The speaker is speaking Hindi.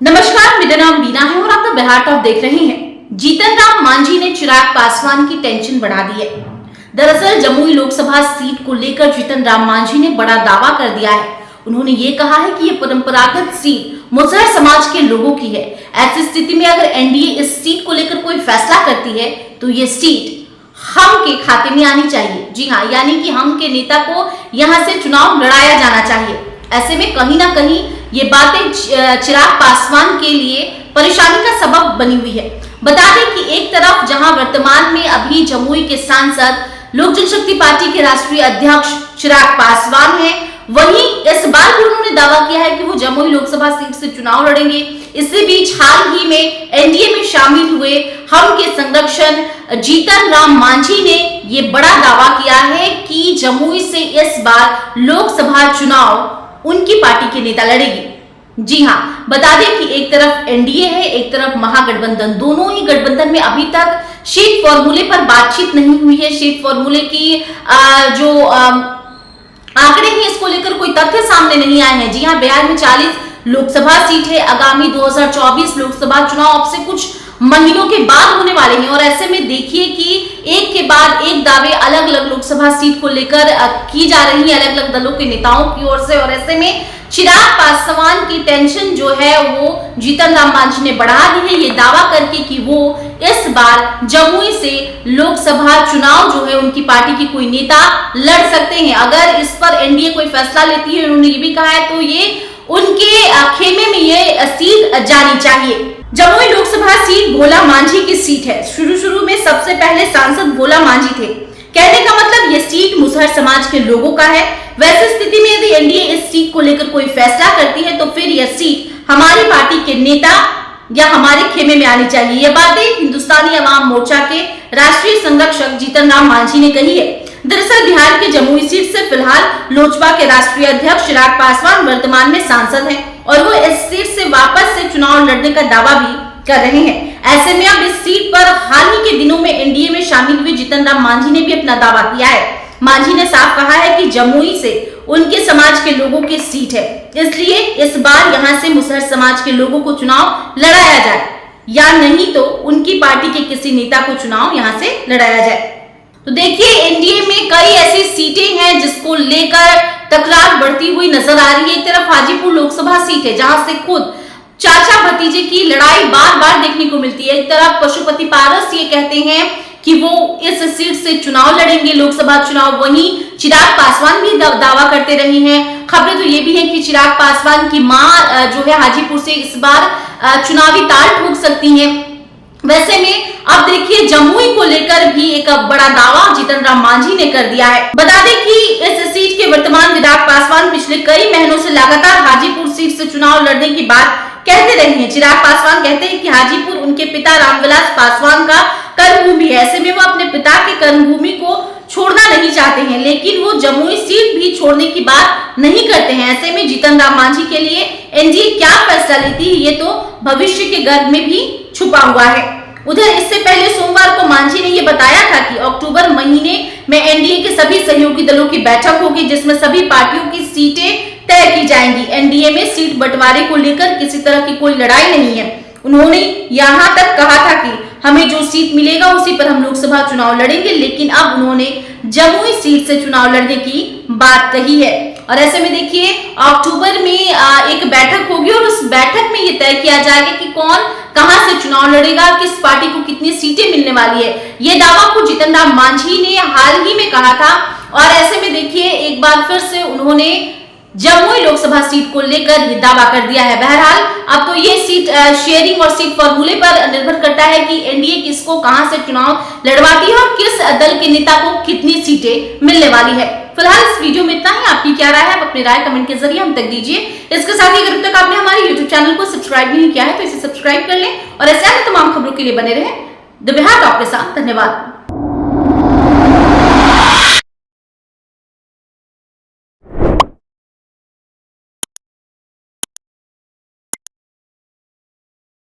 नमस्कार, मेरा नाम बीना है और आप लोग बिहार टॉप देख रहे हैं। जीतन राम मांझी ने चिराग पासवान की टेंशन बढ़ा दी है। दरअसल जमुई लोकसभा सीट को लेकर जीतन राम मांझी ने बड़ा दावा कर दिया है। उन्होंने ये कहा है कि ये परंपरागत सीट मुसहर समाज के लोगों की है। ऐसी स्थिति में अगर एनडीए इस सीट को लेकर कोई फैसला करती है तो ये सीट हम के खाते में आनी चाहिए। जी हाँ, यानी कि हम के नेता को यहाँ से चुनाव लड़ाया जाना चाहिए। ऐसे में कहीं ना कहीं ये बातें चिराग पासवान के लिए परेशानी का सबब बनी हुई है। बता दें कि एक तरफ जहां वर्तमान में अभी जमुई के सांसद लोक जनशक्ति पार्टी के राष्ट्रीय अध्यक्ष चिराग पासवान हैं, वहीं इस बार भी उन्होंने दावा किया है कि वो जमुई लोकसभा सीट से चुनाव लड़ेंगे। इसी बीच हाल ही में एनडीए में शामिल हुए हम के संरक्षण जीतन राम मांझी ने ये बड़ा दावा किया है कि जमुई से इस बार लोकसभा चुनाव उनकी पार्टी के नेता लड़ेगी। जी हाँ, बता दें कि एक तरफ एनडीए है, एक तरफ महागठबंधन। दोनों ही गठबंधन में अभी तक सीट फॉर्मूले पर बातचीत नहीं हुई है। सीट फॉर्मूले की जो आंकड़े हैं, इसको लेकर कोई तथ्य सामने नहीं आए हैं। जी हाँ, बिहार में 40 लोकसभा सीट है। आगामी 2024 लोकसभा चुनाव अब से कुछ महीनों के बाद होने वाले हैं और ऐसे में देखिए कि एक के बाद एक दावे अलग अलग लोकसभा सीट को लेकर की जा रही है अलग अलग दलों के नेताओं की ओर से। और ऐसे में चिराग पासवान की टेंशन जो है वो जीतन राम मांझी ने बढ़ा दी है, ये दावा करके कि वो इस बार जमुई से लोकसभा चुनाव जो है उनकी पार्टी की कोई नेता लड़ सकते हैं। अगर इस पर एनडीए कोई फैसला लेती है, उन्होंने ये भी कहा है, तो ये उनके खेमे में ये सीट जानी चाहिए। जमुई लोकसभा सीट भोला मांझी की सीट है। शुरू में सबसे पहले सांसद भोला मांझी थे। कहने का मतलब ये सीट मुसहर समाज के लोगों का है। वैसी स्थिति में यदि एनडीए इस सीट को लेकर कोई फैसला करती है तो फिर यह सीट हमारी पार्टी के नेता या हमारे खेमे में आनी चाहिए। यह बातें हिंदुस्तानी अवाम मोर्चा के राष्ट्रीय संरक्षक जीतन राम मांझी ने कही है। दरअसल बिहार के जमुई सीट से फिलहाल लोजपा के राष्ट्रीय अध्यक्ष चिराग पासवान वर्तमान में सांसद हैं और वो इस सीट से वापस से चुनाव लड़ने का दावा भी कर रहे हैं। ऐसे में अब इस सीट पर हाल ही के दिनों में एनडीए में शामिल हुए जीतन राम मांझी ने भी अपना दावा किया है। मांझी ने साफ कहा है कि जमुई से उनके समाज के लोगों की सीट है, इसलिए इस बार यहां से मुसहर समाज के लोगों को चुनाव लड़ाया जाए या नहीं तो उनकी पार्टी के किसी नेता को चुनाव यहां से लड़ाया जाए। तो देखिए, एनडीए में कई ऐसी सीटें हैं जिसको लेकर तकरार बढ़ती हुई नजर आ रही है। एक तरफ हाजीपुर लोकसभा सीट है जहां से खुद चाचा भतीजे की लड़ाई बार बार देखने को मिलती है। एक तरफ पशुपति पारस ये कहते हैं कि वो इस सीट से चुनाव लड़ेंगे लोकसभा चुनाव, वहीं चिराग पासवान भी दावा करते रहे हैं। खबरें तो ये भी है कि चिराग पासवान की मां जो है हाजीपुर से इस बार चुनावी ताल ठोक सकती हैं। वैसे में अब देखिए, जमुई को लेकर भी एक बड़ा दावा जीतन राम मांझी ने कर दिया है। बता दें कि इस सीट के वर्तमान विधायक पासवान पिछले कई महीनों से लगातार हाजीपुर सीट से चुनाव लड़ने की बात कहते रहे हैं। चिराग पासवान कहते हैं कि हाजीपुर उनके पिता रामविलास पासवान का कर्मभूमि है। ऐसे में वो अपने पिता के कर्मभूमि को छोड़ना नहीं चाहते हैं, लेकिन वो जमुई सीट भी छोड़ने की बात नहीं करते हैं। ऐसे में जीतन राम मांझी के लिए एनडीए क्या फैसला लेती है, ये तो भविष्य के गर्भ में भी छुपा हुआ है। उधर इससे पहले सोमवार को मांझी ने यह बताया था कि अक्टूबर महीने में एनडीए के सभी सहयोगी दलों की बैठक होगी जिसमें सभी पार्टियों की सीटें तय की जाएंगी। एनडीए में सीट बंटवारे को लेकर किसी तरह की कोई लड़ाई नहीं है। उन्होंने यहां तक कहा था कि हमें जो सीट मिलेगा उसी पर हम लोकसभा चुनाव लड़ेंगे, लेकिन अब उन्होंने जमुई सीट से चुनाव लड़ने की बात कही है। और ऐसे में देखिए, अक्टूबर में एक बैठक होगी और उस बैठक में ये तय किया जाएगा कि कौन कहां से चुनाव लड़ेगा, किस पार्टी को कितनी सीटें मिलने वाली है। ये दावा को जीतन राम मांझी ने हाल ही में कहा था और ऐसे में देखिए एक बार फिर से उन्होंने जमुई लोकसभा सीट को लेकर ये दावा कर दिया है। बहरहाल अब तो ये सीट शेयरिंग और सीट फॉर्मूले पर निर्भर करता है कि एनडीए किसको कहां से चुनाव लड़वाती है और किस दल के नेता को कितनी सीटें मिलने वाली है। फिलहाल इस वीडियो में इतना ही। आपकी क्या राय है, अपनी राय कमेंट के जरिए हम तक दीजिए। इसके साथ ही अगर अब तक आपने हमारे यूट्यूब चैनल को सब्सक्राइब नहीं किया है तो इसे सब्सक्राइब कर लें और ऐसे अन्य तमाम खबरों के लिए बने रहें द बिहार टॉप के साथ। धन्यवाद।